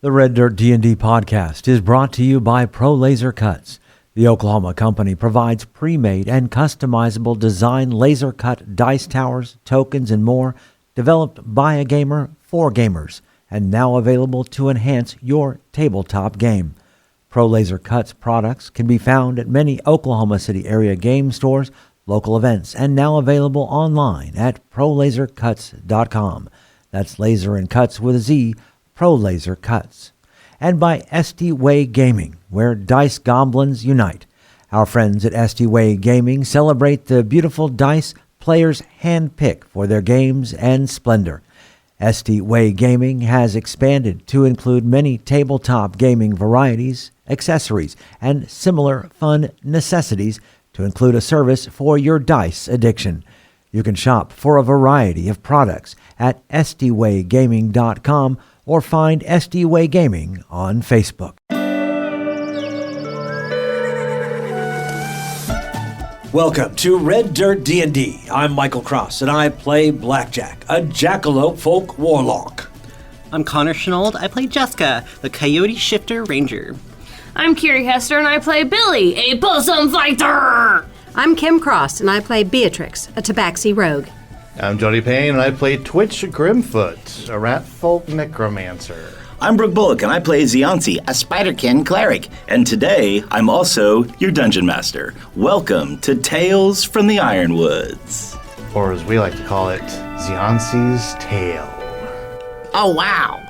The Red Dirt D&D podcast is brought to you by Pro Laser Cuts. The Oklahoma company provides pre-made and customizable design laser cut dice towers, tokens, and more, developed by a gamer for gamers, and now available to enhance your tabletop game. Pro Laser Cuts products can be found at many Oklahoma City area game stores, local events, and now available online at prolasercuts.com. That's laser and cuts with a Z, Pro Laser Cuts. And by SD Way Gaming, where dice goblins unite. Our friends at SD Way Gaming celebrate the beautiful dice players handpick for their games and splendor. SD Way Gaming has expanded to include many tabletop gaming varieties, accessories, and similar fun necessities to include a service for your dice addiction. You can shop for a variety of products at sdwaygaming.com or find SD Way Gaming on Facebook. Welcome to Red Dirt D&D. I'm Michael Cross, and I play Blackjack, a jackalope folk warlock. I'm Connor Shenold. I play Jaska, the Coyote Shifter Ranger. I'm Kiri Hester, and I play Billy, a bosom fighter! I'm Kim Cross, and I play Beatrix, a Tabaxi rogue. I'm Jody Payne, and I play Twitch Grimfoot, a rat folk necromancer. I'm Brooke Bullock, and I play Ziansi, a Spiderkin cleric. And today, I'm also your dungeon master. Welcome to Tales from the Ironwoods. Or as we like to call it, Ziansi's Tale. Oh, wow.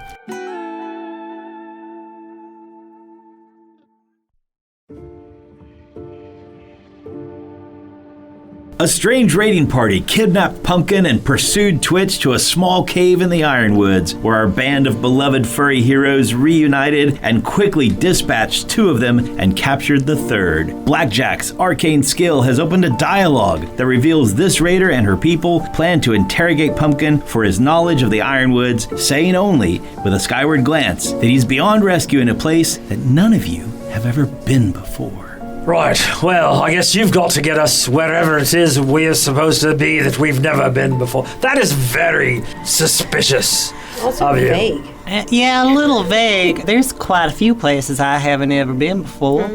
A strange raiding party kidnapped Pumpkin and pursued Twitch to a small cave in the Ironwoods, where our band of beloved furry heroes reunited and quickly dispatched two of them and captured the third. Blackjack's arcane skill has opened a dialogue that reveals this raider and her people plan to interrogate Pumpkin for his knowledge of the Ironwoods, saying only, with a skyward glance, that he's beyond rescue in a place that none of you have ever been before. Right, well, I guess you've got to get us wherever it is we're supposed to be that we've never been before. That is very suspicious of you. Vague. Yeah, a little vague. There's quite a few places I haven't ever been before.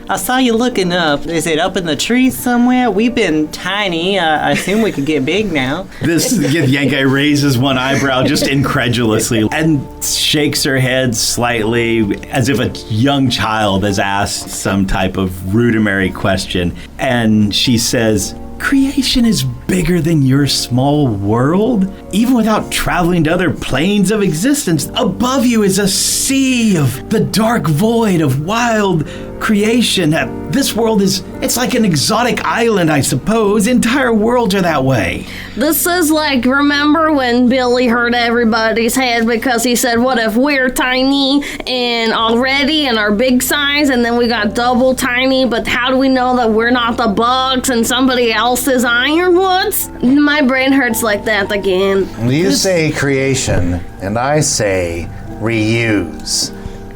I saw you looking up. Is it up in the trees somewhere? We've been tiny. I assume we could get big now. This Gith raises one eyebrow just incredulously and shakes her head slightly as if a young child has asked some type of rudimentary question. And she says, "Creation is bigger than your small world. Even without traveling to other planes of existence, above you is a sea of the dark void of wild creation. This world it's like an exotic island, I suppose. Entire worlds are that way." This is like, remember when Billy hurt everybody's head because he said, what if we're tiny and already and our big size, and then we got double tiny, but how do we know that we're not the bugs and somebody else is Ironwoods? My brain hurts like that again. You say creation, and I say reuse.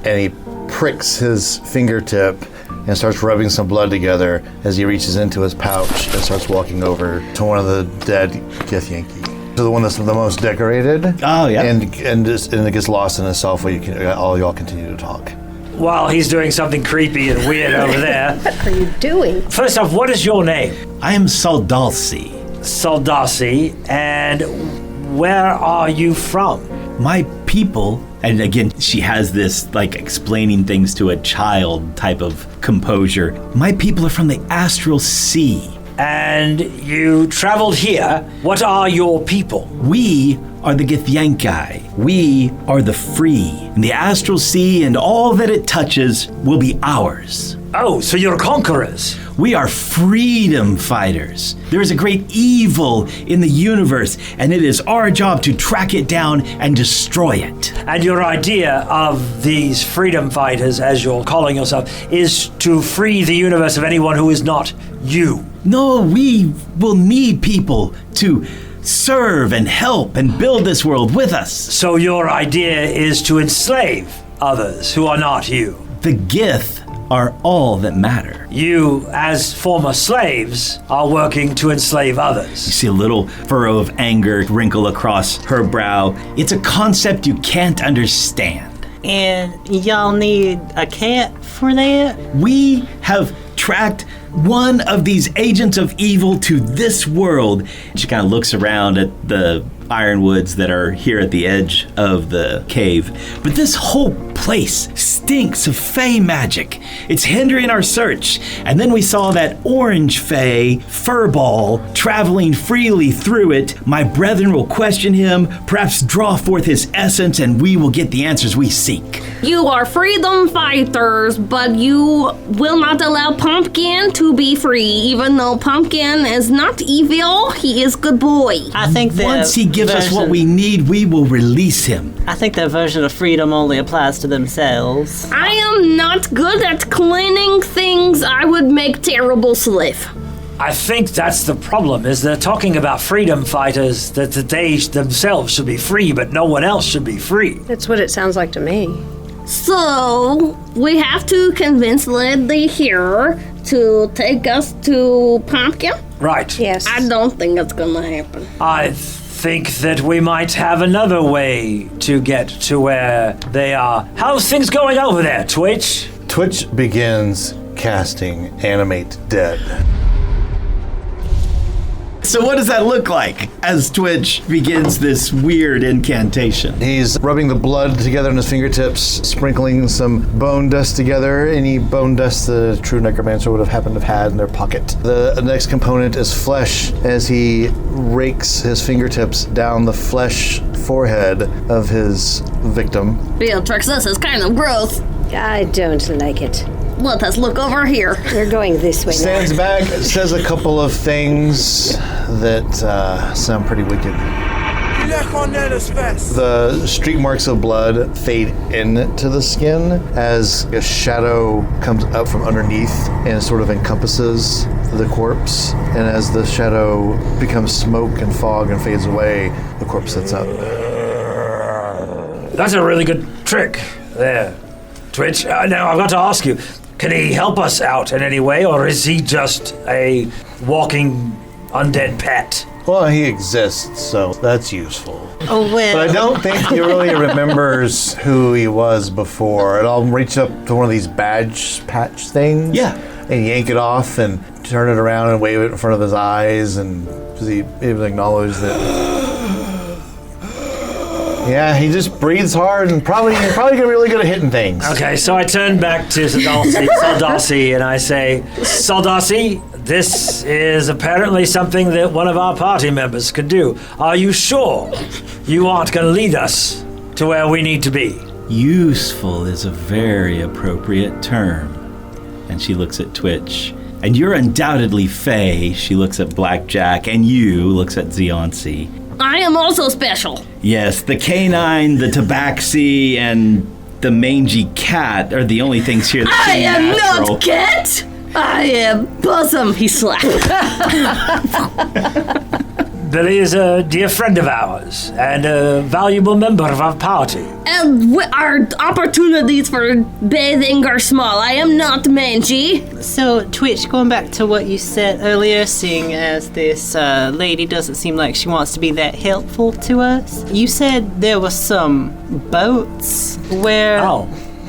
And he pricks his fingertip and starts rubbing some blood together as he reaches into his pouch and starts walking over to one of the dead Gith Yankee. To the one that's the most decorated. Oh, yeah. And it gets lost in itself while all y'all continue to talk. While he's doing something creepy and weird over there. What are you doing? First off, what is your name? I am Saldalsi. Saldasi, and where are you from? My people, and again, she has this like explaining things to a child type of composure. My people are from the Astral Sea. And you traveled here. What are your people? We are the Githyankai. We are the free. And the Astral Sea and all that it touches will be ours. Oh, so you're conquerors. We are freedom fighters. There is a great evil in the universe, and it is our job to track it down and destroy it. And your idea of these freedom fighters, as you're calling yourself, is to free the universe of anyone who is not you. No, we will need people to serve and help and build this world with us. So your idea is to enslave others who are not you. The Gith are all that matter. You, as former slaves, are working to enslave others. You see a little furrow of anger wrinkle across her brow. It's a concept you can't understand. And y'all need a cat for that? We have tracked one of these agents of evil to this world. She kind of looks around at the ironwoods that are here at the edge of the cave. But this whole place stinks of fey magic. It's hindering our search. And then we saw that orange fey furball traveling freely through it. My brethren will question him, perhaps draw forth his essence, and we will get the answers we seek. You are freedom fighters, but you will not allow Pumpkin to be free, even though Pumpkin is not evil. He is good boy. I think that Once he gives us what we need, we will release him. I think that version of freedom only applies to themselves. I am not good at cleaning things. I would make terrible slave. I think that's the problem, is they're talking about freedom fighters, that they themselves should be free, but no one else should be free. That's what it sounds like to me. So, we have to convince Lady here to take us to Pumpkin? Right. Yes. I don't think it's gonna happen. I think that we might have another way to get to where they are. How's things going over there, Twitch? Twitch begins casting Animate Dead. So what does that look like as Twitch begins this weird incantation? He's rubbing the blood together in his fingertips, sprinkling some bone dust together, any bone dust the true necromancer would have happened to have had in their pocket. The next component is flesh, as he rakes his fingertips down the flesh forehead of his victim. Beatrix, this is kind of gross. I don't like it. Let us look over here. We're going this way now. Stands back, says a couple of things that sound pretty wicked. The streak marks of blood fade into the skin as a shadow comes up from underneath and sort of encompasses the corpse. And as the shadow becomes smoke and fog and fades away, the corpse sits up. That's a really good trick there, Twitch. Now, I've got to ask you, can he help us out in any way, or is he just a walking undead pet? Well, he exists, so that's useful. Oh, well. But I don't think he really remembers who he was before. And I'll reach up to one of these badge patch things. Yeah. And yank it off and turn it around and wave it in front of his eyes. And he even acknowledge that. Yeah, he just breathes hard and probably gonna be really good at hitting things. Okay, so I turn back to Saldasi, and I say, Saldasi, this is apparently something that one of our party members could do. Are you sure you aren't going to lead us to where we need to be? Useful is a very appropriate term. And she looks at Twitch. And you're undoubtedly Faye. She looks at Blackjack, and you looks at Zionsi. I am also special. Yes, the canine, the tabaxi, and the mangy cat are the only things here that I seem am natural. not cat. I am bosom. He slapped. Billy is a dear friend of ours and a valuable member of our party. And our opportunities for bathing are small. I am not mangy. So, Twitch, going back to what you said earlier, seeing as this lady doesn't seem like she wants to be that helpful to us, you said there was some boats where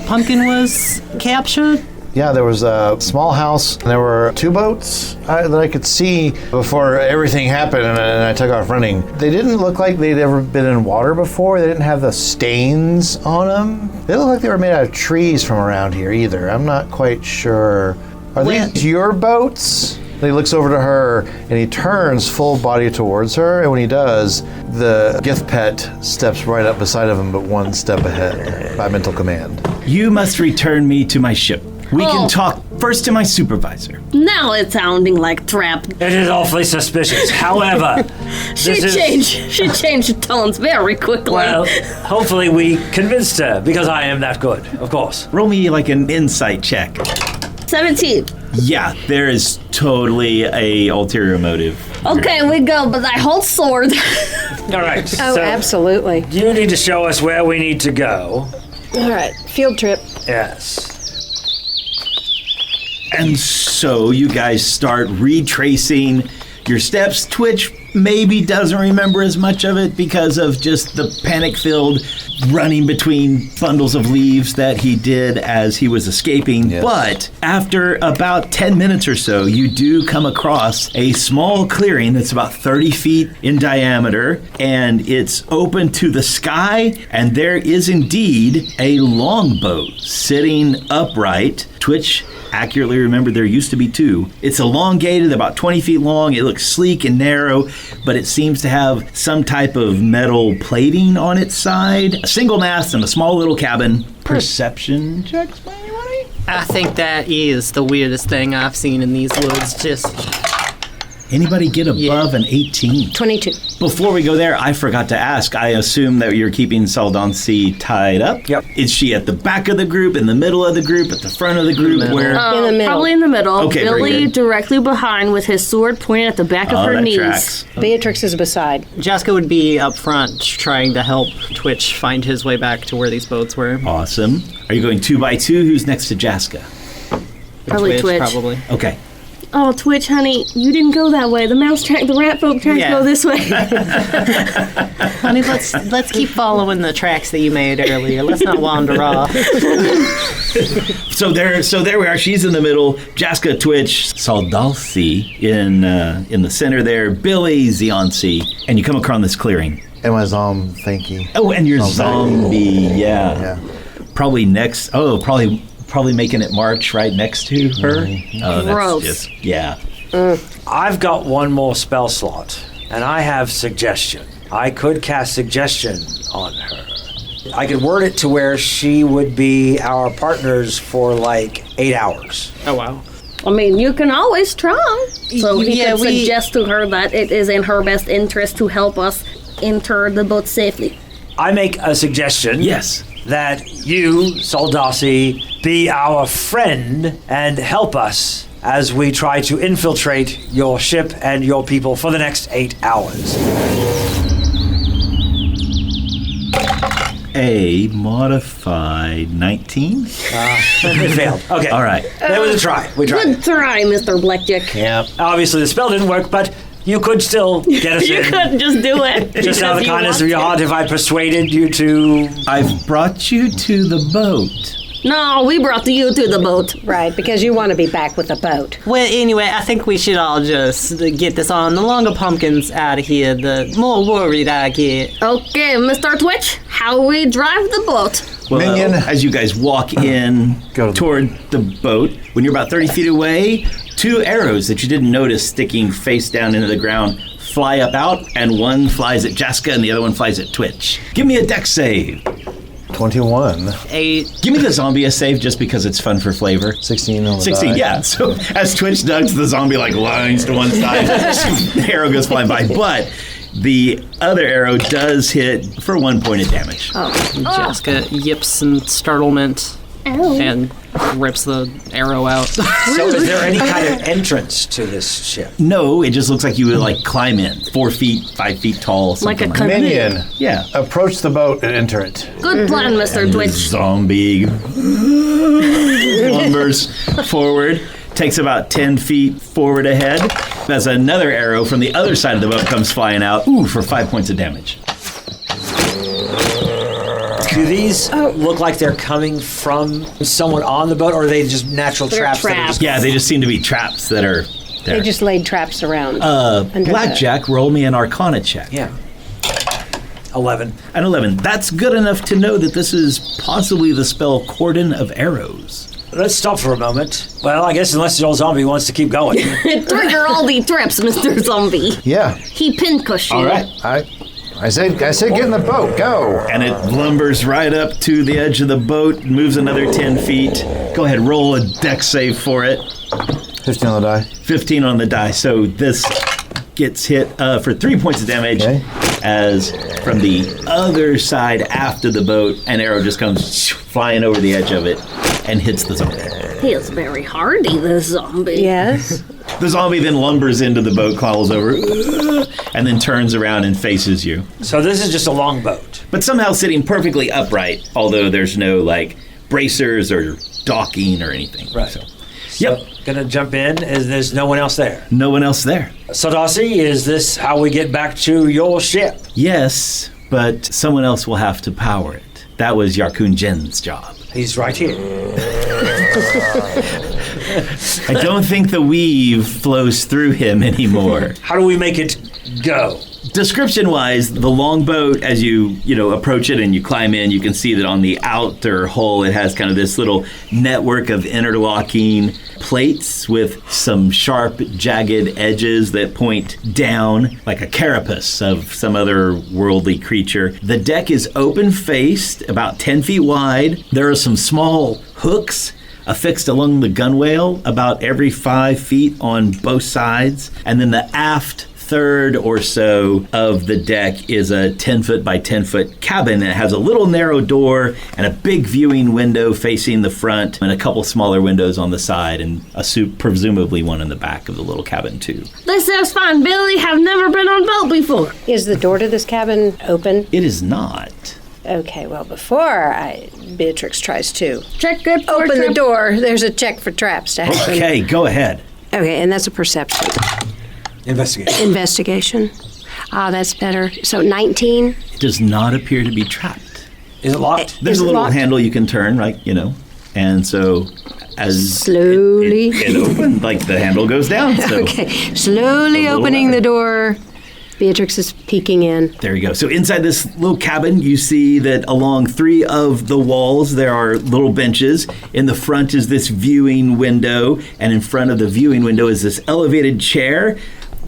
Pumpkin was captured? Yeah, there was a small house, and there were 2 boats that I could see before everything happened, and I took off running. They didn't look like they'd ever been in water before. They didn't have the stains on them. They look like they were made out of trees from around here either. I'm not quite sure. Are these your boats? And he looks over to her, and he turns full body towards her, and when he does, the Gith pet steps right up beside of him, but 1 step ahead by mental command. You must return me to my ship. We can talk first to my supervisor. Now it's sounding like trap. It is awfully suspicious. However, She changed tones very quickly. Well, hopefully we convinced her, because I am that good, of course. Roll me like an insight check. 17. Yeah, there is totally a ulterior motive. Okay, we go, but I hold sword. All right. Oh, so absolutely. you need to show us where we need to go. All right, field trip. Yes. And so you guys start retracing your steps. Twitch maybe doesn't remember as much of it because of just the panic-filled running between bundles of leaves that he did as he was escaping. Yes. But after about 10 minutes or so, you do come across a small clearing that's about 30 feet in diameter, and it's open to the sky, and there is indeed a longboat sitting upright. Twitch accurately remembered there used to be two. It's elongated, about 20 feet long. It looks sleek and narrow, but it seems to have some type of metal plating on its side. A single mast and a small little cabin. Perception checks by anybody? I think that is the weirdest thing I've seen in these woods. Just Anybody get above an 18? 22. Before we go there, I forgot to ask. I assume that you're keeping Saldansi tied up. Yep. Is she at the back of the group, in the middle of the group, at the front of the group? Where? In the middle. Probably in the middle. Okay, very Billy good. directly behind with his sword pointed at the back of her that knees. tracks. Beatrix is beside. Jaska would be up front trying to help Twitch find his way back to where these boats were. Awesome. Are you going 2 by 2? Who's next to Jaska? Probably Twitch. Probably. Okay. Oh, Twitch, honey, you didn't go that way. The mouse track, the rat folk tracks Yeah. go this way. Honey, let's keep following the tracks that you made earlier. Let's not wander off. So there we are. She's in the middle. Jaska, Twitch, Saldalsi in the center there. Billy, Zionsi, and you come across this clearing. And my thank Oh, and your Zombie. yeah. Yeah. Probably next. Oh, probably making it march right next to her. Oh, that's Gross. just yeah. I've got one more spell slot, and I have suggestion. I could cast suggestion on her. I could word it to where she would be our partners for like 8 hours. Oh, wow. I mean, you can always try. So he Yeah, could we- suggest to her that it is in her best interest to help us enter the boat safely. I make a suggestion. Yes. That you, Saldasi, be our friend and help us as we try to infiltrate your ship and your people for the next 8 hours. A modified 19. It failed. Okay. All right. That was a try. We tried. Good try, Mr. Blackjack. Yep. Obviously, the spell didn't work, but you could still get us You in. couldn't just do it. Just out of the because you kindness of want your to. heart, if I persuaded you to... I've brought you to the boat. No, we brought you to the boat. Right, because you want to be back with the boat. Well, anyway, I think we should all just get this on. The longer pumpkins out of here, the more worried I get. Okay, Mr. Twitch, how we drive the boat? Well, Minion. as you guys walk in Go to the- toward the boat, when you're about 30 feet away, 2 arrows that you didn't notice sticking face down into the ground fly up out, and one flies at Jaska and the other one flies at Twitch. Give me a dex save. 21. 8. Give me the zombie a save just because it's fun for flavor. 16 on the 16, die. yeah. So as Twitch ducks, the zombie like lines to one side. The arrow goes flying by. But the other arrow does hit for 1 point of damage. Jaska yips in startlement and rips the arrow out. So is there any kind of entrance to this ship? No, it just looks like you would like climb in. 4 feet, 5 feet tall, Like something a like canoe. Minion. Yeah. Approach the boat and enter it. Good plan, Mr. Twitch. Zombie lumbers forward, takes about 10 feet forward ahead. As another arrow from the other side of the boat comes flying out, for 5 points of damage. Do these look like they're coming from someone on the boat, or are they just natural They're traps? That are traps. just- Yeah, they just seem to be traps that are there. They just laid traps around. under Blackjack, roll me an Arcana check. Yeah. 11. An 11. That's good enough to know that this is possibly the spell Cordon of Arrows. Let's stop for a moment. Well, I guess unless the old zombie wants to keep going. Trigger all the traps, Mr. Zombie. Yeah. He pincushed you. All right. I said get in the boat. Go. And it lumbers right up to the edge of the boat, moves another 10 feet. Go ahead, roll a dex save for it. 15 on the die. 15 on the die. So this gets hit for 3 points of damage. Okay. As from the other side after the boat, an arrow just comes flying over the edge of it and hits the zombie. He is very hardy, this zombie. Yes. The zombie then lumbers into the boat, claws over, and then turns around and faces you. So this is just a long boat. But somehow sitting perfectly upright, although there's no like bracers or docking or anything. Right. So, So, gonna jump in, as there's no one else there. no one else there. So, Darcy, is this how we get back to your ship? Yes, but someone else will have to power it. That was Yarkun Jin's job. He's right here. I don't think the weave flows through him anymore. How do we make it go? Description-wise, the longboat, as you approach it and you climb in, you can see that on the outer hull it has kind of this little network of interlocking plates with some sharp, jagged edges that point down like a carapace of some other worldly creature. The deck is open-faced, about 10 feet wide. There are some small hooks affixed along the gunwale about every 5 feet on both sides. And then the aft third or so of the deck is a 10-foot by 10-foot cabin. It has a little narrow door and a big viewing window facing the front and a couple smaller windows on the side and presumably one in the back of the little cabin too. This is fine. Billy, have never been on boat before. Is the door to this cabin open? It is not. Okay, well, before Beatrix tries to Check it for open the trap. door, there's a check for traps to happen. Okay, go ahead. Okay, and that's a perception. Investigation. Investigation. Ah, that's better. So 19. It does not appear to be trapped. Is it locked? There's Is a it little locked? handle you can turn, right? And so as Slowly. it opens, like the handle goes down. So Okay, slowly The little opening lever. the door. Beatrix is peeking in. there you go. So inside this little cabin, you see that along 3 of the walls there are little benches. In the front is this viewing window, and in front of the viewing window is this elevated chair,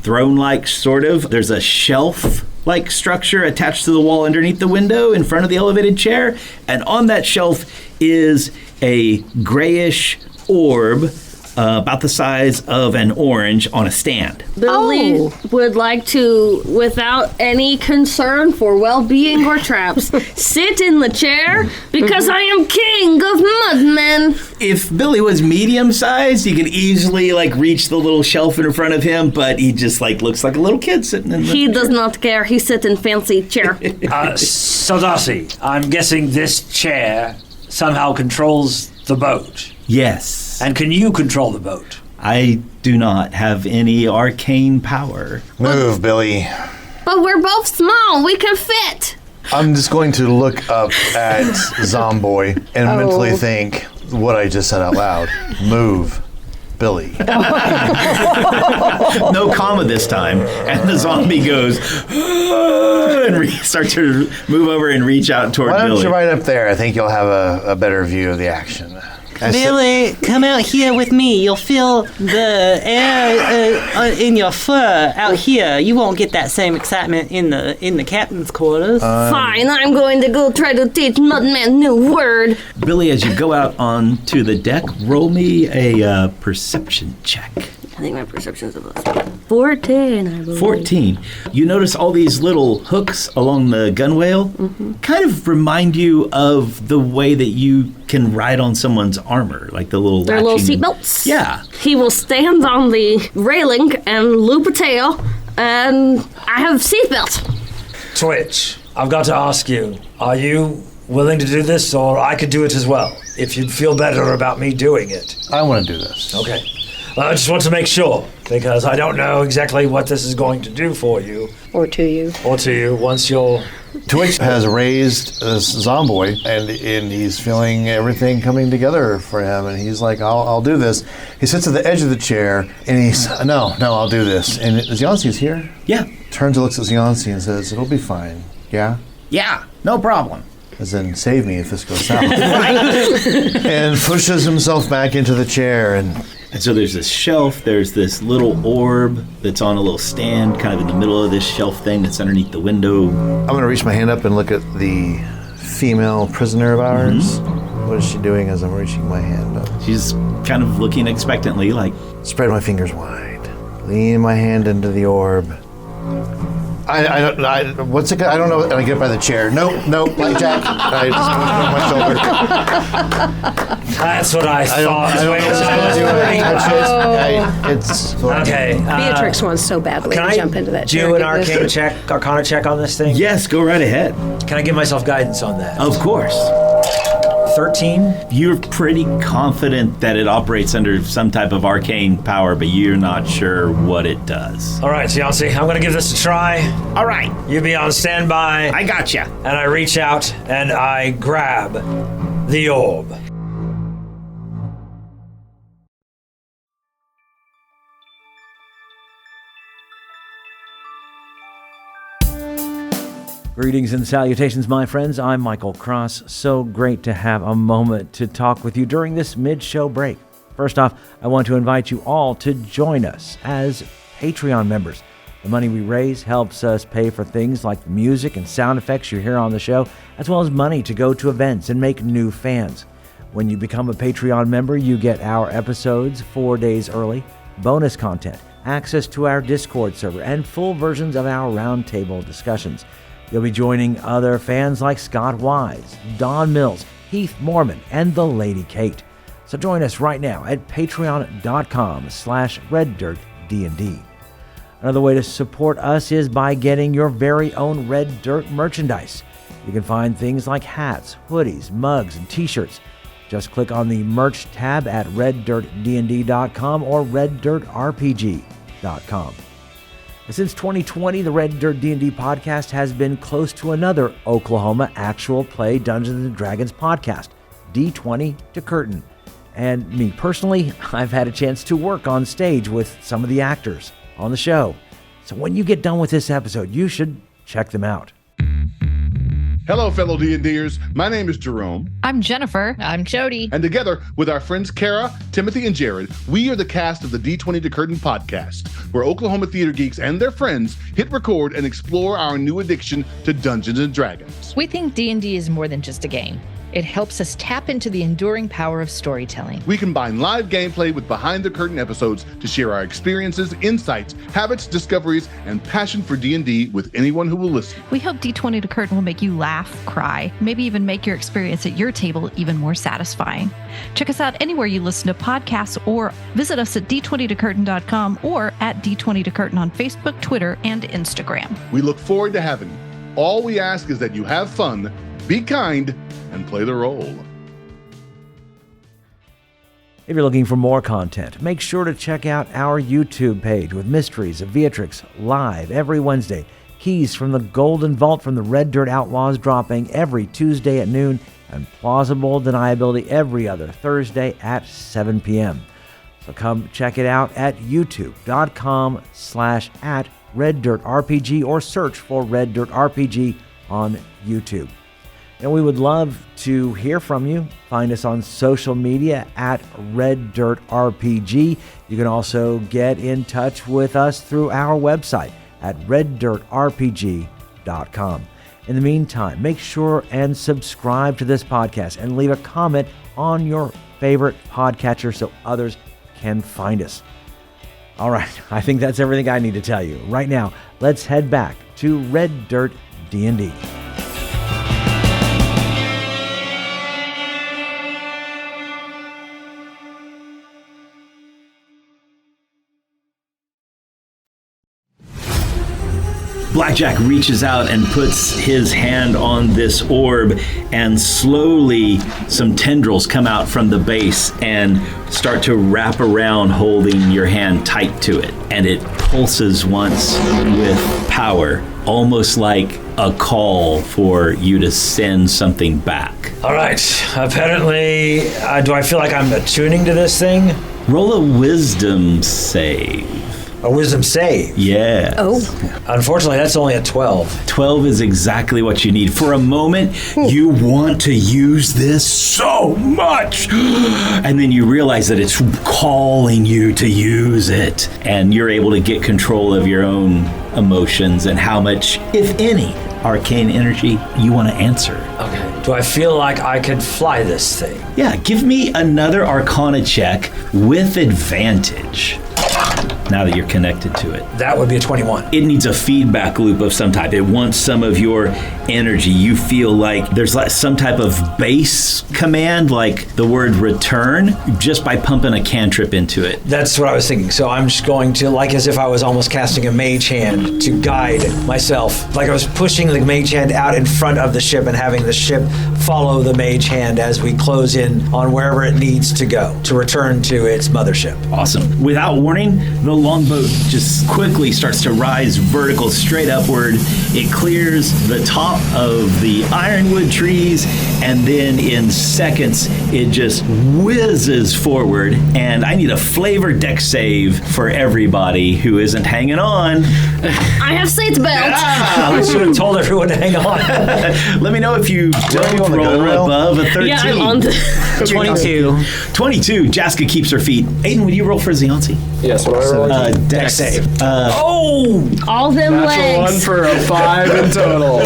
throne-like sort of. There's a shelf-like structure attached to the wall underneath the window in front of the elevated chair, and on that shelf is a grayish orb about the size of an orange on a stand. Billy Oh. would like to, without any concern for well-being or traps, sit in the chair because I am king of mudmen. If Billy was medium-sized, he could easily reach the little shelf in front of him, but he just looks like a little kid sitting in the He does not care. He sits in fancy chair. Saldasi, I'm guessing this chair somehow controls the boat. Yes. And can you control the boat? I do not have any arcane power. Move, Billy. But we're both small. We can fit. I'm just going to look up at Zomboy and mentally think what I just said out loud. Move, Billy. No comma this time. And the zombie goes and starts to move over and reach out toward Why don't Billy. you right up there? I think you'll have a better view of the action. I sit- Billy, come out here with me. You'll feel the air in your fur out here. You won't get that same excitement in the captain's quarters. Fine. I'm going to go try to teach mudmen new word. Billy, as you go out onto the deck, roll me a perception check. I think my perception's about 14, I believe. 14. You notice all these little hooks along the gunwale kind of remind you of the way that you can ride on someone's armor, like the little Their little latching- seatbelts. Yeah. He will stand on the railing and loop a tail, and I have seatbelt. Twitch, I've got to ask you, are you willing to do this, or I could do it as well, if you'd feel better about me doing it? I want to do this. Okay. I just want to make sure, because I don't know exactly what this is going to do for you, Or to you. or to you, once you're... Twitch has raised this Zomboy, and he's feeling everything coming together for him, and he's like, I'll do this. He sits at the edge of the chair, and he's, no, I'll do this. And Zionsi's here. Yeah. Turns and looks at Zionsi and says, it'll be fine. Yeah? Yeah, no problem. As in, save me if this goes south. And pushes himself back into the chair, and So there's this shelf, there's this little orb that's on a little stand kind of in the middle of this shelf thing that's underneath the window. I'm going to reach my hand up and look at the female prisoner of ours. What is she doing as I'm reaching my hand up? She's kind of looking expectantly like, Spread my fingers wide. Lean my hand into the orb. What's it? I don't know. And I get by the chair. Nope, like Jack. I just my shoulder. That's what I thought. I don't know. It's Okay. Beatrix wants so badly Can to I jump into that chair. do an and get this. arcana check on this thing? yes, go right ahead. Can I give myself guidance on that? Of course. 13. You're pretty confident that it operates under some type of arcane power, but you're not sure what it does. All right, Yancey, I'm going to give this a try. All right, You be on standby. I gotcha. And I reach out and I grab the orb. Greetings and salutations, my friends. I'm Michael Cross. So great to have a moment to talk with you during this mid-show break. First off, I want to invite you all to join us as Patreon members. The money we raise helps us pay for things like the music and sound effects you hear on the show, as well as money to go to events and make new fans. When you become a Patreon member, you get our episodes 4 days early, bonus content, access to our Discord server, and full versions of our roundtable discussions. You'll be joining other fans like Scott Wise, Don Mills, Heath Mormon, and the Lady Kate. So join us right now at patreon.com/RedDirtDnD. Another way to support us is by getting your very own Red Dirt merchandise. You can find things like hats, hoodies, mugs, and t-shirts. Just click on the merch tab at RedDirtDnD.com or RedDirtRPG.com. Since 2020, the Red Dirt D&D podcast has been close to another Oklahoma actual play Dungeons & Dragons podcast, D20 to Curtain. And me personally, I've had a chance to work on stage with some of the actors on the show. So when you get done with this episode, you should check them out. Hello, fellow D&Ders. My name is Jerome. I'm Jennifer. I'm Jody. And together with our friends Kara, Timothy, and Jared, we are the cast of the D20 to Curtain podcast, where Oklahoma theater geeks and their friends hit record and explore our new addiction to Dungeons & Dragons. We think D&D is more than just a game. It helps us tap into the enduring power of storytelling. We combine live gameplay with behind-the-curtain episodes to share our experiences, insights, habits, discoveries, and passion for D&D with anyone who will listen. We hope D20 to Curtain will make you laugh, cry, maybe even make your experience at your table even more satisfying. Check us out anywhere you listen to podcasts or visit us at d20tocurtain.com or at D20 to Curtain on Facebook, Twitter, and Instagram. We look forward to having you. All we ask is that you have fun, be kind, and play the role. If you're looking for more content, make sure to check out our YouTube page with Mysteries of Beatrix live every Wednesday. Keys from the Golden Vault from the Red Dirt Outlaws dropping every Tuesday at noon, and Plausible Deniability every other Thursday at 7 p.m. So come check it out at youtube.com/@RedDirtRPG or search for Red Dirt RPG on YouTube. And we would love to hear from you. Find us on social media at Red Dirt RPG. You can also get in touch with us through our website at reddirtrpg.com. In the meantime, make sure and subscribe to this podcast and leave a comment on your favorite podcatcher so others can find us. All right, I think that's everything I need to tell you. Right now, let's head back to Red Dirt D&D. Blackjack reaches out and puts his hand on this orb, and slowly some tendrils come out from the base and start to wrap around, holding your hand tight to it. And it pulses once with power, almost like a call for you to send something back. All right. Apparently, do I feel like I'm attuning to this thing? Roll a wisdom save. A wisdom save? Yeah. Oh. Unfortunately, that's only a 12. 12 is exactly what you need. For a moment, you want to use this so much. And then you realize that it's calling you to use it. And you're able to get control of your own emotions and how much, if any, arcane energy you want to answer. Okay. Do I feel like I could fly this thing? Yeah, give me another Arcana check with advantage. now that you're connected to it. That would be a 21. It needs a feedback loop of some type. It wants some of your energy. You feel like there's like some type of base command, like the word return, just by pumping a cantrip into it. That's what I was thinking. So I'm just going to, like as if I was almost casting a mage hand to guide myself. Like I was pushing the mage hand out in front of the ship and having the ship follow the mage hand as we close in on wherever it needs to go to return to its mothership. Awesome. Without warning, the longboat just quickly starts to rise vertical straight upward. It clears the top of the ironwood trees, and then in seconds, it just whizzes forward. And I need a flavor deck save for everybody who isn't hanging on. I have seatbelt. I should have told everyone to hang on. Let me know if you don't on the roll gun rail? above a 13. Yeah, I'm on the 22. 22. Jaska keeps her feet. Aiden, would you roll for Ziansi? Yes, what do I roll? Deck save. all them Natural legs. 1 for a 5 in total.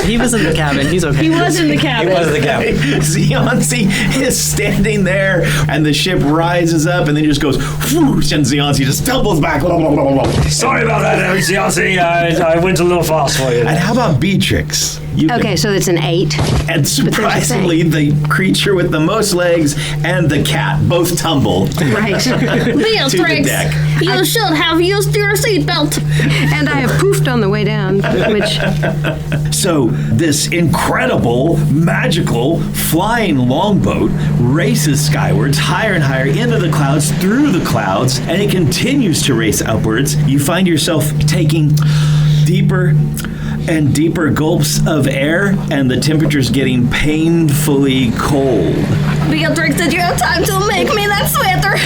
He was in the cabin. He's okay. He was in the cabin. It was the captain. Ziansi is standing there, and the ship rises up, and then just goes whoosh, and Ziansi just tumbles back. Sorry about that, Ziansi. I went a little fast for you. And how about Beatrix? Okay, so it's an 8. And surprisingly, the creature with the most legs and the cat both tumble Right. to the Beatrix, deck. you should have used your seatbelt. And I have poofed on the way down, which So this incredible, magical, flying longboat races skywards, higher and higher, into the clouds, through the clouds, and it continues to race upwards. You find yourself taking deeper and deeper gulps of air, and the temperature's getting painfully cold. Beatrix, did you have time to make me that sweater?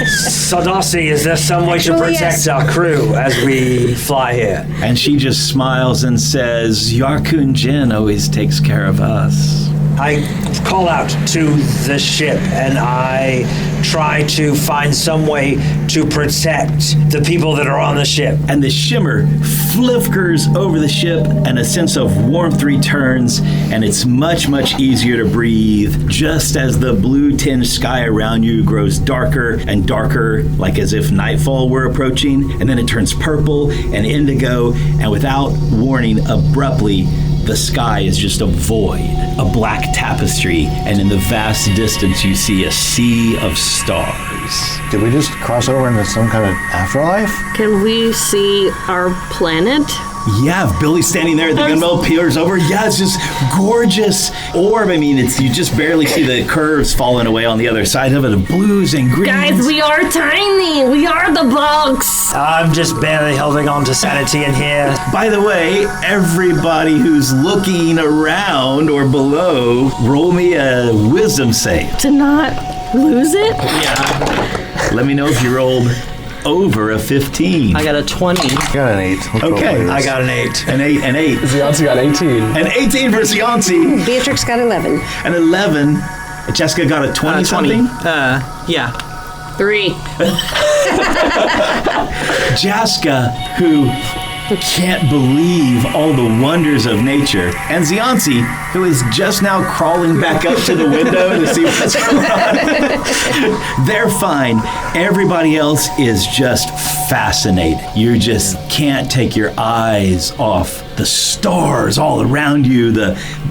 Sadasi, is there some way to Actually, protect yes. our crew as we fly here? And she just smiles and says, Yarkun Jin always takes care of us. I call out to the ship and I try to find some way to protect the people that are on the ship. And the shimmer flickers over the ship, and a sense of warmth returns, and it's much, much easier to breathe, just as the blue tinged sky around you grows darker and darker, like as if nightfall were approaching, and then it turns purple and indigo, and without warning, abruptly, the sky is just a void, a black tapestry, and in the vast distance you see a sea of stars. Did we just cross over into some kind of afterlife? Can we see our planet? Yeah, if Billy's standing there, the gunmetal peers over. Yeah, it's just gorgeous orb. I mean, you just barely see the curves falling away on the other side of it, of blues and greens. Guys, we are tiny. We are the bugs. I'm just barely holding on to sanity in here. By the way, everybody who's looking around or below, roll me a wisdom save. To not lose it? Yeah. Let me know if you rolled over a 15. I got a 20. I got an 8. Let's roll Okay, players. I got an 8. An 8. Ziansi got 18. An 18 for Ziansi. Beatrix got 11. An 11. Jessica got a 20 something. Yeah. 3. Jaska, who can't believe all the wonders of nature, and Ziansi, who is just now crawling back up to the window to see what's going on. They're fine. Everybody else is just fascinated. You just can't take your eyes off the stars all around you.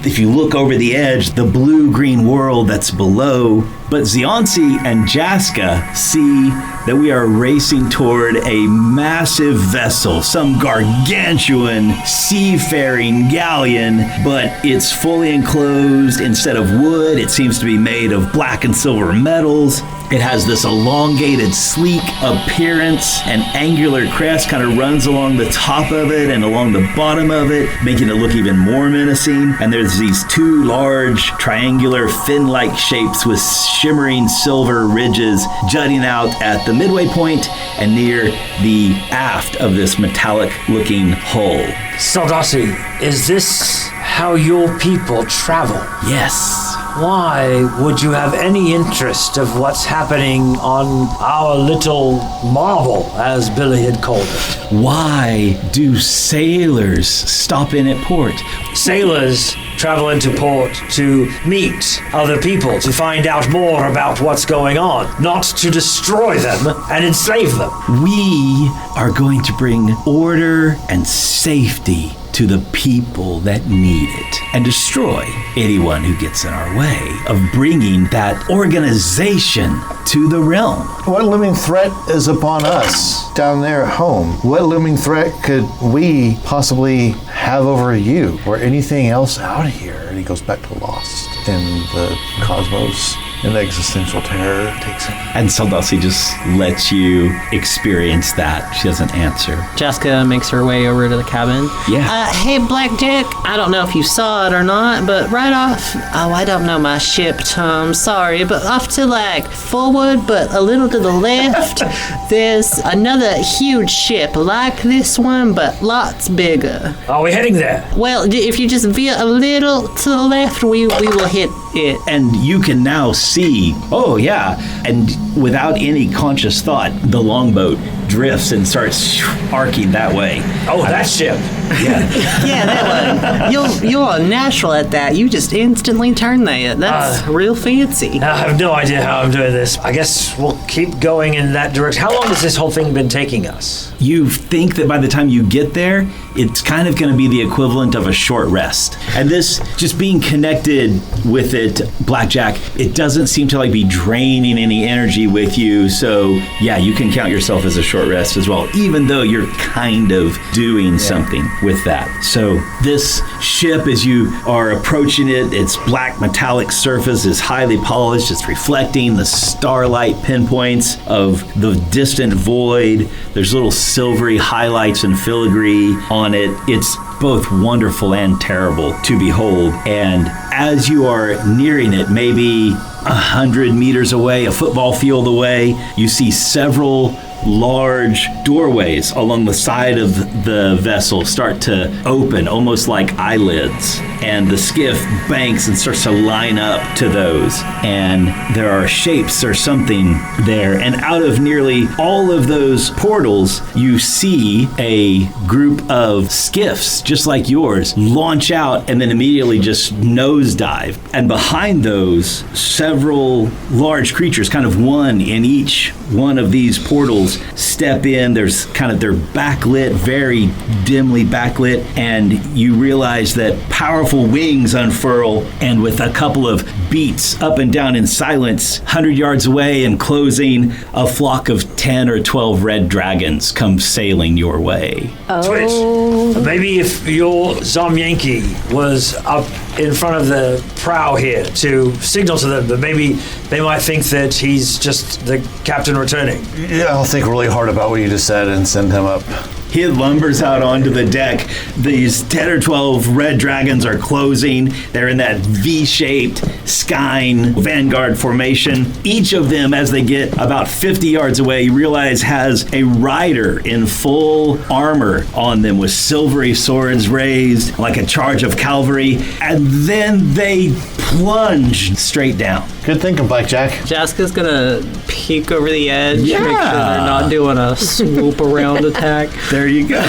If you look over the edge, the blue-green world that's below. But Ziansi and Jaska see that we are racing toward a massive vessel, some gargantuan seafaring galleon, but it's fully enclosed. Instead of wood, it seems to be made of black and silver metals. It has this elongated, sleek appearance. An angular crest kind of runs along the top of it and along the bottom of it, making it look even more menacing. And there's these two large, triangular, fin-like shapes with shimmering silver ridges jutting out at the midway point and near the aft of this metallic-looking hull. Saldasi, is this how your people travel? Yes. Why would you have any interest of what's happening on our little marble, as Billy had called it? Why do sailors stop in at port? Sailors travel into port to meet other people, to find out more about what's going on, not to destroy them and enslave them. We are going to bring order and safety to the people that need it and destroy anyone who gets in our way of bringing that organization to the realm. What looming threat is upon us down there at home? What looming threat could we possibly have over you or anything else out here? And he goes back to Lost in the cosmos. And existential terror takes him. And Saldasi just lets you experience that. She doesn't answer. Jaska makes her way over to the cabin. Yeah. Hey, Blackjack, I don't know if you saw it or not, but right off, I don't know my ship, Tom, sorry, but off to forward, but a little to the left, there's another huge ship like this one, but lots bigger. Are we heading there? Well, if you just veer a little to the left, we will hit it. And you can now see, oh yeah, and without any conscious thought, the longboat drifts and starts arcing that way. Oh, that ship. Yeah. Yeah, that one. You're a natural at that. You just instantly turn that. That's real fancy. I have no idea how I'm doing this. I guess we'll keep going in that direction. How long has this whole thing been taking us? You think that by the time you get there, it's kind of going to be the equivalent of a short rest. And this, just being connected with it, Blackjack, it doesn't seem to be draining any energy with you. So yeah, you can count yourself as a short rest as well, even though you're kind of doing something with that. So this ship, as you are approaching it, its black metallic surface is highly polished. It's reflecting the starlight pinpoints of the distant void. There's little silvery highlights and filigree on it. It's both wonderful and terrible to behold. And as you are nearing it, maybe 100 meters away, a football field away, you see several large doorways along the side of the vessel start to open, almost like eyelids, and the skiff banks and starts to line up to those, and there are shapes or something there, and out of nearly all of those portals you see a group of skiffs just like yours launch out and then immediately just nosedive, and behind those several large creatures, kind of one in each one of these portals, step in. There's kind of, they're backlit, very dimly backlit, and you realize that powerful wings unfurl, and with a couple of beats up and down in silence, 100 yards away and closing, a flock of 10 or 12 red dragons come sailing your way. Twitch, maybe if your Zomyanki was up in front of the prow here to signal to them, but maybe they might think that he's just the captain returning. Yeah, I'll think really hard about what you just said and send him up. He lumbers out onto the deck. These 10 or 12 red dragons are closing. They're in that V-shaped skyne vanguard formation. Each of them, as they get about 50 yards away, you realize has a rider in full armor on them with silvery swords raised like a charge of cavalry. And then they plunge straight down. Good thinking, Blackjack. Jaska's gonna peek over the edge, make sure they're not doing a swoop around attack. There you go.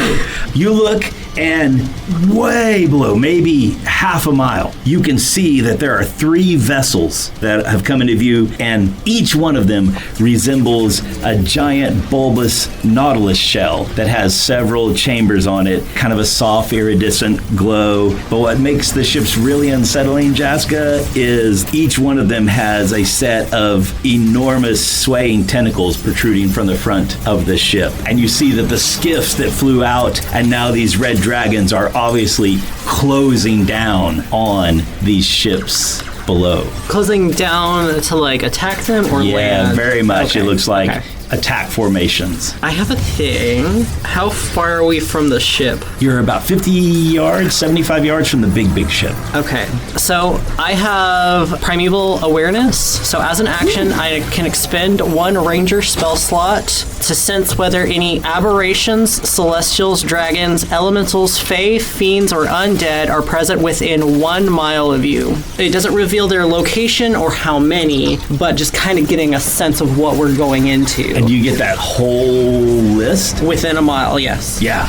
You look, and way below, maybe half a mile, you can see that there are 3 vessels that have come into view, and each one of them resembles a giant bulbous nautilus shell that has several chambers on it, kind of a soft iridescent glow. But what makes the ships really unsettling, Jaska, is each one of them has a set of enormous swaying tentacles protruding from the front of the ship. And you see that the skiffs that flew out, and now these red dragons are obviously closing down on these ships below. Closing down to attack them or land? Yeah, very much. Okay. It looks like attack formations. I have a thing. How far are we from the ship? You're about 50 yards, 75 yards from the big ship. Okay, so I have Primeval Awareness. So as an action, I can expend 1 Ranger spell slot to sense whether any aberrations, celestials, dragons, elementals, fae, fiends, or undead are present within 1 mile of you. It doesn't reveal their location or how many, but just kind of getting a sense of what we're going into. And you get that whole list? Within a mile, yes. Yeah.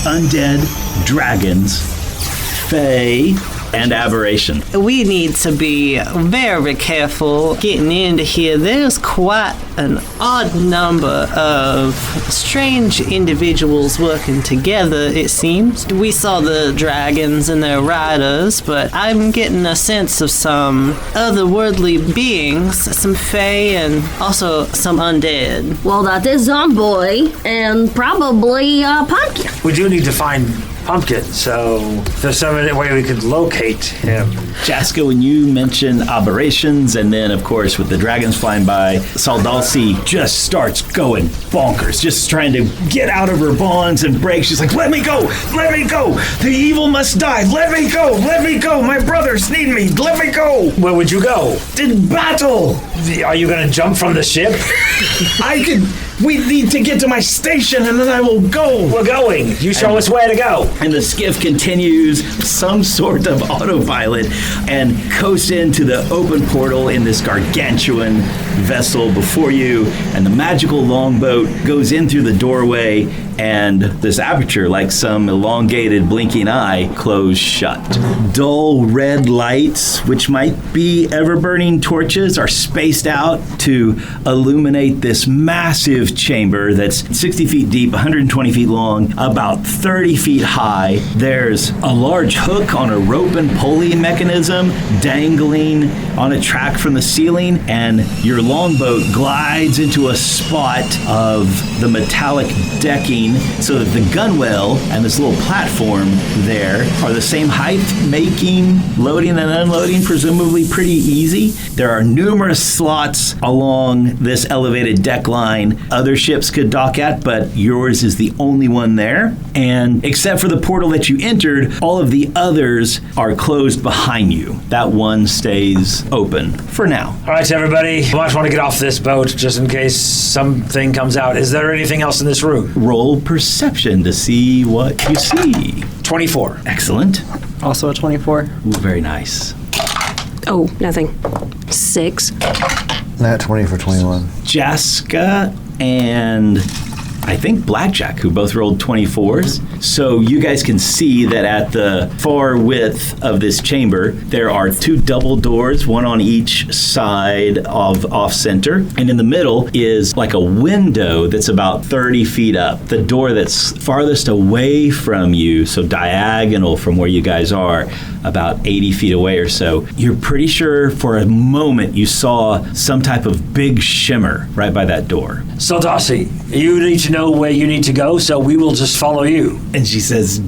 Undead, dragons, fae, and aberration. We need to be very careful getting into here. There's quite an odd number of strange individuals working together, it seems. We saw the dragons and their riders, but I'm getting a sense of some otherworldly beings, some fae, and also some undead. Well, that is Zomboy and probably Pumpkin. We do need to find Pumpkin, so if there's some way we could locate him. Jaska, when you mention aberrations, and then, of course, with the dragons flying by, Saldalsi just starts going bonkers, just trying to get out of her bonds and break. She's like, let me go! Let me go! The evil must die! Let me go! Let me go! My brothers need me! Let me go! Where would you go? In battle! Are you going to jump from the ship? We need to get to my station, and then I will go. We're going. You show us where to go. And the skiff continues some sort of autopilot and coasts into the open portal in this gargantuan vessel before you. And the magical longboat goes in through the doorway, and this aperture, like some elongated blinking eye, closed shut. Dull red lights, which might be ever-burning torches, are spaced out to illuminate this massive chamber that's 60 feet deep, 120 feet long, about 30 feet high. There's a large hook on a rope and pulley mechanism dangling on a track from the ceiling, and your longboat glides into a spot of the metallic decking so that the gunwale and this little platform there are the same height, making loading and unloading presumably pretty easy. There are numerous slots along this elevated deck line other ships could dock at, but yours is the only one there. And except for the portal that you entered, all of the others are closed behind you. That one stays open for now. All right, everybody. I might want to get off this boat just in case something comes out. Is there anything else in this room? Roll perception to see what you see. 24. Excellent. Also a 24. Ooh, very nice. Oh, nothing. 6. Nat 20 for 21. Jaska and I think Blackjack, who both rolled 24s. So you guys can see that at the far width of this chamber, there are 2 double doors, one on each side of off-center. And in the middle is like a window that's about 30 feet up. The door that's farthest away from you, so diagonal from where you guys are, about 80 feet away or so. You're pretty sure for a moment you saw some type of big shimmer right by that door. So, Darcy, you need to know where you need to go, so we will just follow you. And she says,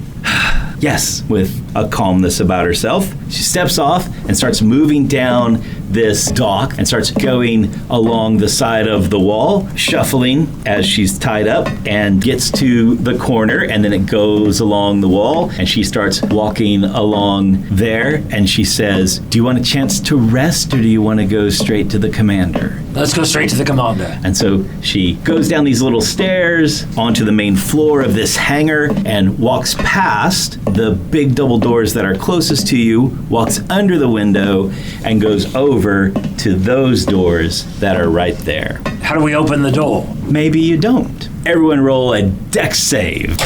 yes, with a calmness about herself. She steps off and starts moving down this dock and starts going along the side of the wall, shuffling as she's tied up, and gets to the corner, and then it goes along the wall, and she starts walking along there, and she says, do you want a chance to rest, or do you want to go straight to the commander? Let's go straight to the commander. And so she goes down these little stairs onto the main floor of this hangar and walks past the big double doors that are closest to you, walks under the window, and goes over to those doors that are right there. How do we open the door? Maybe you don't. Everyone roll a dex save.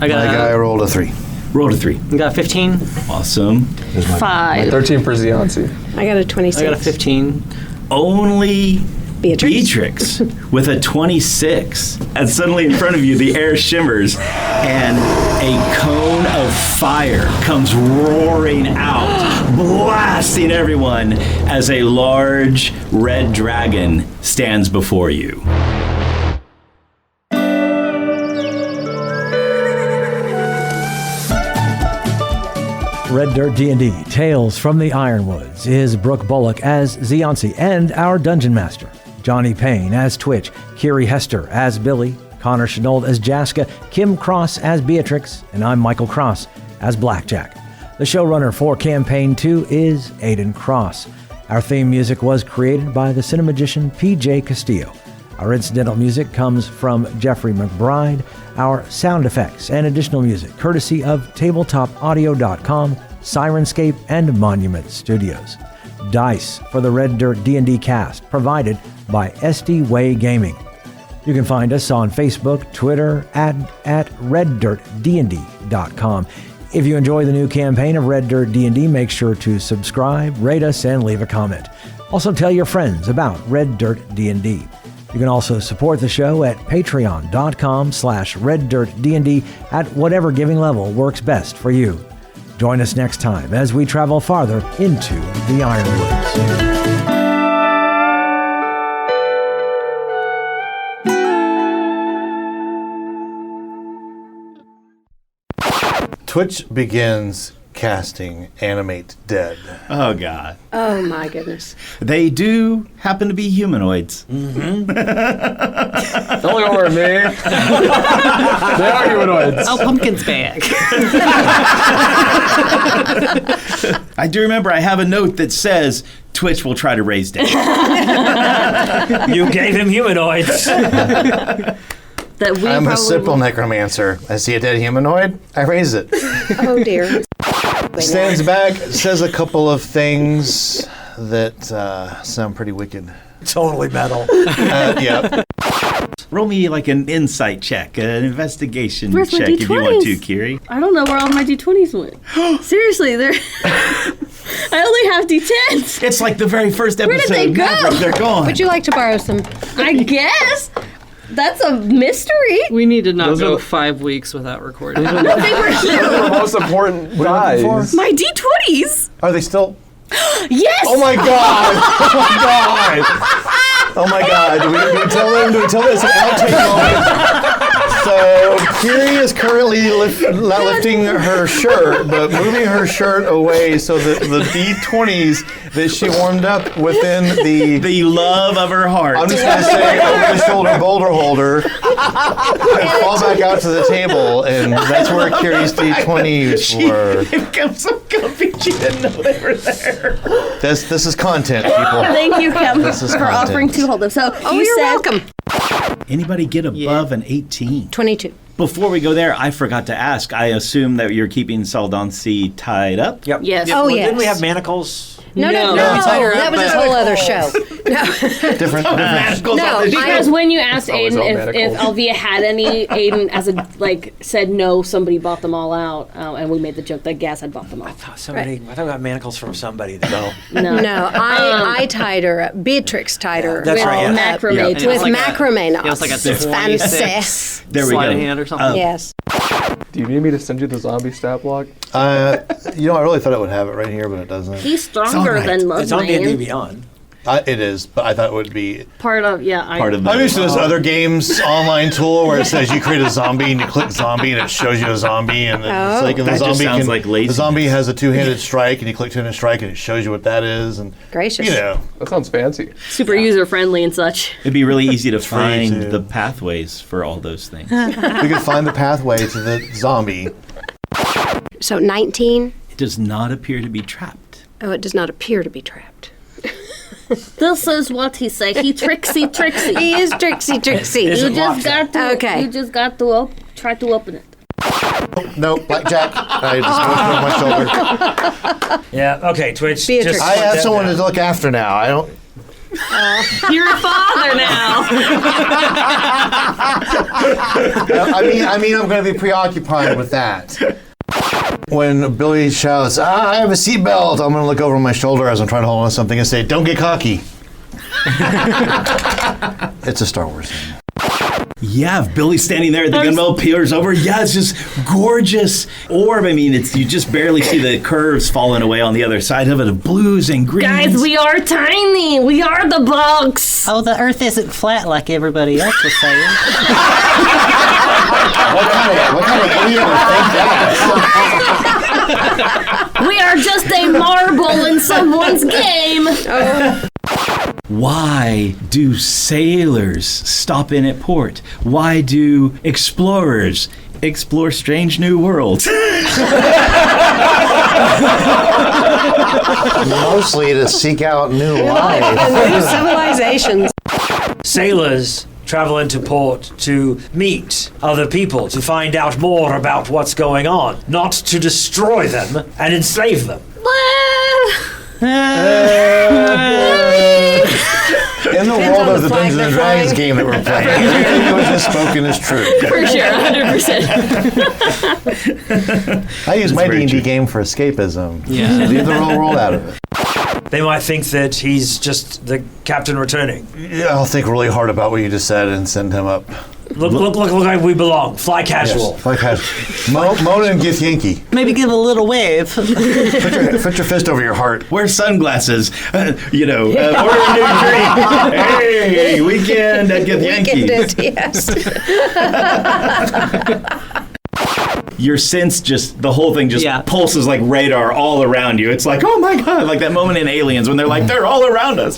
My guy rolled a 3. Rolled a 3. I got 15. Awesome. 5. 13 for Ziansi. I got a 26. I got a 15. Only Beatrix with a 26. And suddenly in front of you, the air shimmers and a cone of fire comes roaring out, blasting everyone as a large red dragon stands before you. Red Dirt D&D Tales from the Ironwoods is Brooke Bullock as Ziansi and our Dungeon Master. Johnny Payne as Twitch, Kiri Hester as Billy, Connor Shenold as Jaska, Kim Cross as Beatrix, and I'm Michael Cross as Blackjack. The showrunner for Campaign 2 is Aidan Cross. Our theme music was created by the cinemagician P.J. Castillo. Our incidental music comes from Jeffrey McBride. Our sound effects and additional music courtesy of tabletopaudio.com, Sirenscape, and Monument Studios. Dice for the Red Dirt D&D cast provided by SD Way Gaming. You can find us on Facebook, Twitter, at reddirtdnd.com. If you enjoy the new campaign of Red Dirt D&D, make sure to subscribe, rate us, and leave a comment. Also tell your friends about Red Dirt D&D. You can also support the show at patreon.com/reddirtdnd at whatever giving level works best for you. Join us next time as we travel farther into the Ironwoods. Twitch begins casting Animate Dead. Oh, God. Oh, my goodness. They do happen to be humanoids. Don't look over at me. They are humanoids. Oh, Pumpkin's back. I do remember I have a note that says Twitch will try to raise dead. You gave him humanoids. That we I'm a probably simple won't. necromancer. I see a dead humanoid, I raise it. Oh, dear. Stands back, says a couple of things that sound pretty wicked. Totally metal. Yeah. Roll me like an insight check, an investigation Where's my check if you want to, D20s? Kiri. I don't know where all my D20s went. Seriously, they're. I only have D10s. It's like the very first episode. Where did they go? Maverick, they're gone. Would you like to borrow some? I guess. That's a mystery. We need to not Those go are- 5 weeks without recording. They were Those are the most important What are you looking dies. for? my D20s. Are they still? Yes. Oh my god! Oh my god! Oh my god! Do we tell them? Do we tell them it's an outtake moment? So Kiri is currently not lifting her shirt, but moving her shirt away so that the D20s that she warmed up within the love of her heart. I'm just gonna say over the shoulder boulder holder and fall back out to the table, and that's where Kiri's D20s were. It became so comfy she didn't know they were there. This is content, people. Thank you, Kim, This is for content. offering to hold them. So Oh, you you're said, welcome. Anybody get above an 18? 22. Before we go there, I forgot to ask. I assume that you're keeping Saldansi tied up? Yep. Yes. Yep. Oh, Well, yes. Didn't we have manacles? No. No, we tied her That up, was a but- whole other show. Different. No, Because when you asked always Aiden all if manacles. Alvia had any, Aiden said no, somebody bought them all out, and we made the joke that Gas had bought them all. I thought we got manacles from somebody. Though. No, I tied her up. Beatrix tied her That's with right, yeah. Macrame. Yeah. too. with It was like macrame knots. It was like a It's 26 fancy. There we sleight go. of hand or something. Yes. Do you need me to send you the zombie stat block? I really thought it would have it right here, but it doesn't. He's stronger right. than most It's on D&D man. Beyond. It is, but I thought it would be. Part of Part of the I'm used to this other game's online tool where it says you create a zombie and you click zombie and it shows you a zombie and it's like and That the just zombie sounds like laziness. the zombie has a two-handed strike and you click two-handed strike and it shows you what that is and Gracious. That sounds fancy. super user friendly and such. It'd be really easy to to. find the pathways for all those things. we could find the pathway to the zombie. So 19. It does not appear to be trapped. Oh, it does not appear to be trapped. This is what he said. He tricksy. He is tricksy. You just got to. Okay. You just got to try to open it. No, Blackjack. I just pushed it on my shoulder. Yeah. Okay. Twitch. Beatrix. Just I have that someone down. to look after now. I don't. You're a father now. I mean, I'm going to be preoccupied with that. When Billy shouts, I have a seatbelt, I'm going to look over my shoulder as I'm trying to hold on to something and say, don't get cocky. It's a Star Wars thing. Yeah, if Billy's standing there, the gunmetal peers over. Yeah, it's just gorgeous orb. I mean, you just barely see the curves falling away on the other side of it of blues and greens. Guys, we are tiny. We are the bugs. Oh, the Earth isn't flat like everybody else was saying. What kind of idiot would think that? We are just a marble in someone's game. Why do sailors stop in at port? Why do explorers explore strange new worlds? Mostly to seek out new life. New civilizations. Sailors travel into port to meet other people, to find out more about what's going on, not to destroy them and enslave them. In the world of the Dungeons and Dragons game that we're playing, everything that was just spoken is true. For sure, 100%. I use my very D&D true. game for escapism. Yeah. So leave the real world out of it. They might think that he's just the captain returning. Yeah, I'll think really hard about what you just said and send him up. Look like we belong. Fly casual. Like that. Mona and Gith Yankee. Maybe give a little wave. Put your fist over your heart. Wear sunglasses. Order a new drink. Hey, weekend at Gith Yankee. Yes. Your sense the whole thing just pulses like radar all around you. It's like, oh my God, like that moment in Aliens when they're like, they're all around us.